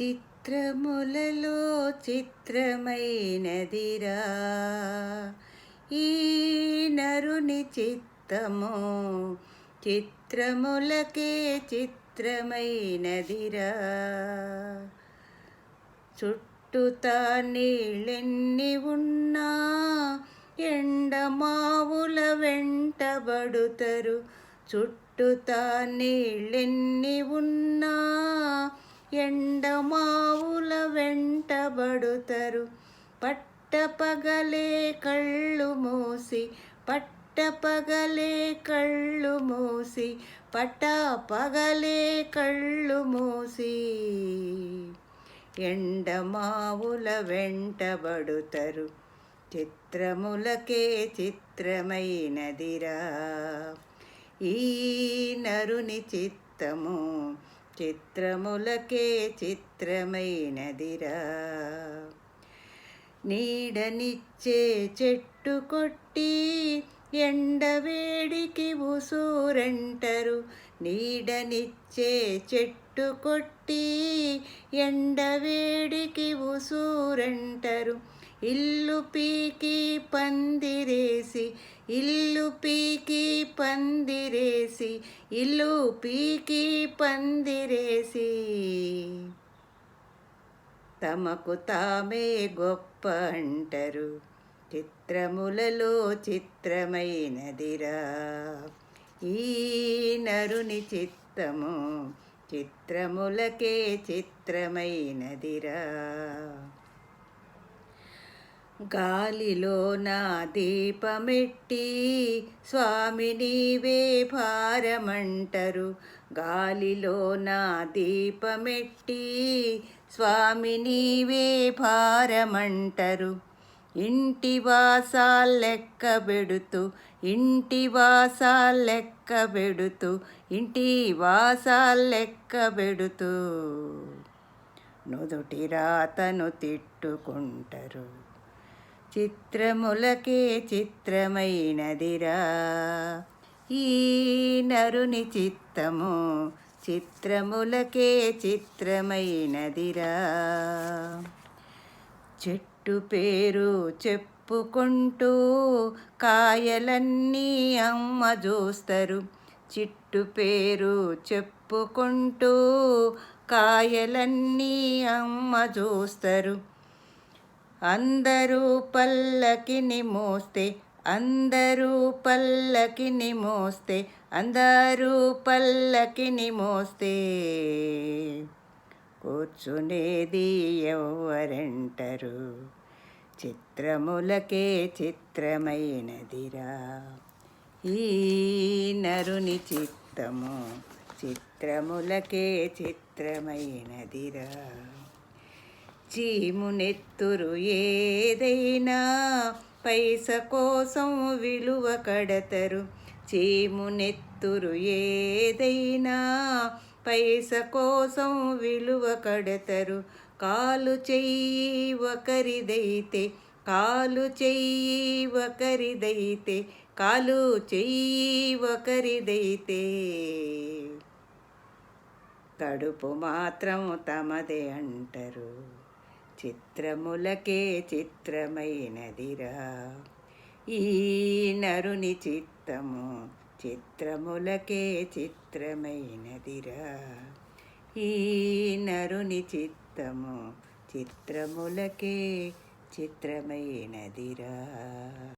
చిత్రములలో చిత్రమైనదిరా ఈ నరుని చిత్తము, చిత్రములకే చిత్రమైనదిరా. చుట్టుతా నీళ్ళెన్ని ఉన్నా ఎండమావుల వెంటబడుతరు. చుట్టుతా నీళ్ళెన్ని ఉన్నా ఎండమావుల వెంటబడుతరు. పట్టపగలే కళ్ళు మూసి, పట్టపగలే కళ్ళు మూసి, పట్టపగలే కళ్ళు మూసి ఎండమావుల వెంటబడుతరు. చిత్రములకే చిత్రమైనదిరా ఈ నరుని చిత్తము, చిత్రములకే చిత్రమైనదిరా. నీడనిచ్చే చెట్టు కొట్టి ఎండవేడికి ఉసూరంటరు. నీడనిచ్చే చెట్టు కొట్టి ఎండవేడికి ఉసూరంటరు. ఇల్లు పీకి పందిరేసి, ఇల్లు పీకి పందిరేసి, ఇల్లు పీకి పందిరేసి తమకు తామే గొప్ప అంటరు. చిత్రములలో చిత్రమైనదిరా ఈ నరుని చిత్తము, చిత్రములకే చిత్రమైనదిరా. గాలిలో నా దీపమెట్టి స్వామి నీవే భారమంటరు. గాలిలో నా దీపమెట్టి స్వామి నీవే భారమంటరు. ఇంటి వాసాలెక్క పెడుతూ, ఇంటి వాసాలెక్క పెడుతూ, ఇంటి వాసాలెక్క పెడుతూ నుదుటి రాతను తిట్టుకుంటరు. చిత్రములకే చిత్రమైనదిరా ఈ నరుని చిత్తము, చిత్రములకే చిత్రమైనదిరా. చెట్టు పేరు చెప్పుకుంటూ కాయలన్నీ అమ్మ చూస్తారు. చెట్టు పేరు చెప్పుకుంటూ కాయలన్నీ అమ్మ చూస్తారు. అందరూ పల్లకిని మోస్తే, అందరూ పల్లకిని మోస్తే, అందరూ పల్లకిని మోస్తే కూర్చునేది ఎవరంటరు. చిత్రములకే చిత్రమైనదిరా ఈ నరుని చిత్తము, చిత్రములకే చిత్రమైనదిరా. చీమునెత్తురు ఏదైనా పైస కోసం విలువ కడతరు. చీమునెత్తురు ఏదైనా పైస కోసం విలువ కడతరు. కాలు చెయ్యి ఒకరిదైతే, కాలు చెయ్యి ఒకరిదైతే, కాలు చెయ్యి ఒకరిదైతే కడుపు మాత్రం తమదే అంటరు. చిత్రములకే చిత్రమైనదిరా ఈ నరుని చిత్తము, చిత్రములకే చిత్రమైనదిరా ఈ నరుని చిత్తము, చిత్రములకే చిత్రమైనదిరా.